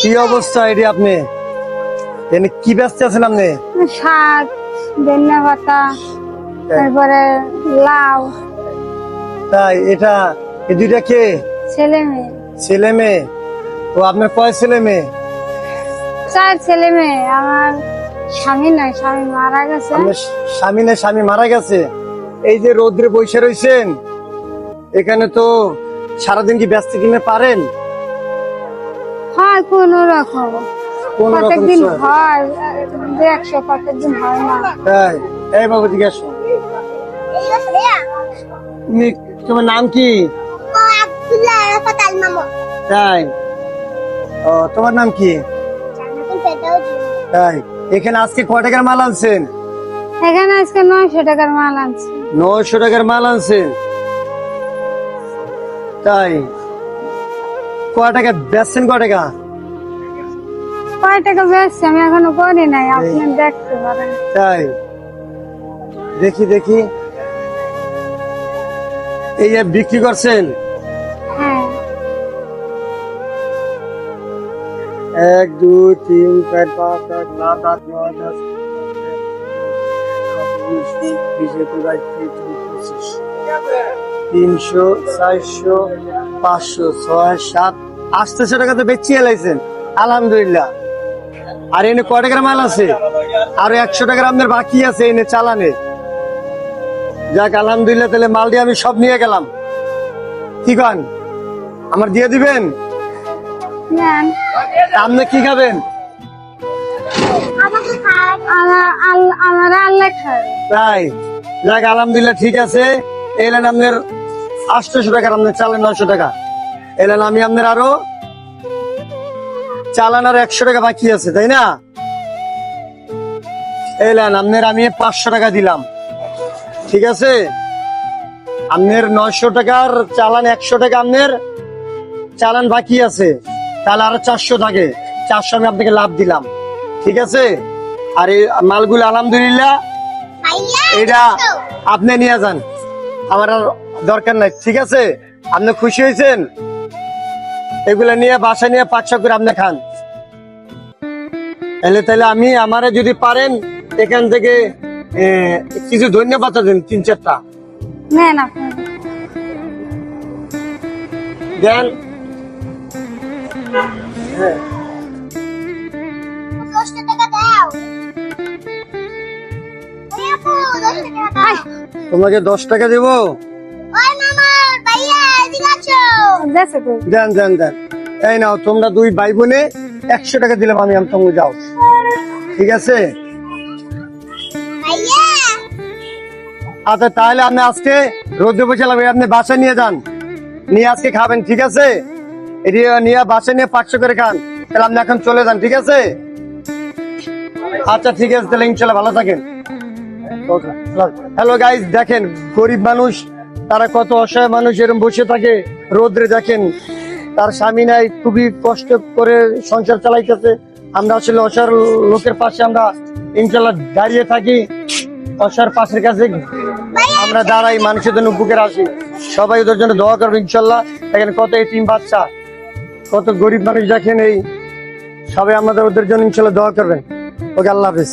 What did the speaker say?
কি অবস্থা এটি আপনি কি ব্যস্ত আছেন আপনি? শাক, ধনিয়া পাতা, তারপরে লাউ। তাই এটা এই দুইটা কে? ছেলে মেয়ে। ছেলে মেয়ে? ও আপনার কয় ছেলে মেয়ে? 4 ছেলে মেয়ে। আমার স্বামী নাই, স্বামী মারা গেছে। আপনার স্বামী না, স্বামী মারা গেছে। এই যে রোদ্রে বসে রয়েছেন এখানে, তো সারাদিন কি ব্যস্ত কিনে পারেন? হয় কোন রকম, কোন রকম প্রত্যেকদিন চলে? হয় 100, প্রত্যেকদিন হয় না। তাই? এই বাবু দিকে আসো। তোমার নাম কি? তাই? ও, তোমার নাম কি? তাই? এখানে আজকে কয় টাকার মাল আনছেন? এখানে আজকে 900 টাকার মাল আনছি। 900 টাকার মাল আনছেন? তাই? কয় টাকা বেচছেন? কয় টাকা? কয় টাকা বেচছি আমি এখনো করি নাই, আপনি দেখতে পারেন। তাই? দেখি দেখি। এই যে বিক্রি করছেন? হ্যাঁ। 1 2 3 4 5 6 7 8 9 10 300 400 500 6 7 800 টাকাতে বেচি এলাইছেন, আলহামদুলিল্লাহ। আর এনে কয় টাকার মাল আছে? আর 100 টাকার আপনার বাকি আছে এনে চালানে। যাক আলহামদুলিল্লাহ, তাহলে মাল দিয়ে আমি সব নিয়ে গেলাম। কি কন, আমার দিয়ে দিবেন? নেন। আপনি কি খাবেন? আমার আল্লাহ খায়। তাই? যাক আলহামদুলিল্লাহ, ঠিক আছে। এলেন আপনার 800 টাকার, আপনার চালান 900 টাকা এলেন। আমি আপনার আরো চালান আর 100 টাকা বাকি আছে, তাই না? এলেন আপনার আমি 500 টাকা দিলাম, ঠিক আছে? আপনার 900 টাকার চালান, 100 টাকা আপনার চালান বাকি আছে, তাহলে আরো 400 থাকে। 400 আমি আপনাকে লাভ দিলাম, ঠিক আছে? আর এই মালগুলো আলহামদুলিল্লাহ এটা আপনি নিয়ে যান, আমার আর দরকার নাই, ঠিক আছে? আপনি খুশি হয়েছেন? এগুলা নিয়ে বাসায় নিয়ে 500 করে আপনি খান। তাহলে আমি আমারে যদি পারেন এখান থেকে কিছু ধন্যবাদ দেন, 3-4টা নেন আপনি। দেন। হ্যাঁ, তোমাকে 10 টাকা দেবো। দেন দেন দেন। এই নাও, তোমরা 2 ভাই বোনে 100 টাকা দিলাম আমি, তোমাকে যাও, ঠিক আছে? আচ্ছা, তাহলে আপনি আজকে রোদে বসে লাগবে, আপনি বাসায় নিয়ে যান, নিয়ে আজকে খাবেন, ঠিক আছে? এটি নিয়ে বাসায় নিয়ে 500 করে খান। তাহলে আপনি এখন চলে যান, ঠিক আছে? আচ্ছা ঠিক আছে, তাহলে ইনশাল্লাহ ভালো থাকেন। হ্যালো গাইজ, দেখেন গরিব মানুষ, তারা কত অসহায় মানুষ এরকম বসে থাকে রোদ্রে। দেখেন তার স্বামী নাই, খুবই কষ্ট করে সংসার চালাইতেছে। আমরা আসলে অসহায় লোকের পাশে আমরা ইনশাল্লাহ দাঁড়িয়ে থাকি, অসহায় পাশের কাছে আমরা দাঁড়াই, মানুষের জন্য বুকের আসি। সবাই ওদের জন্য দোয়া করবে ইনশাল্লাহ। দেখেন কত এতিম বাচ্চা, কত গরিব মানুষ, দেখেন এই সবাই আমাদের ওদের জন্য ইনশাল্লাহ দোয়া করবেন। ওকে, আল্লাহ হাফেজ।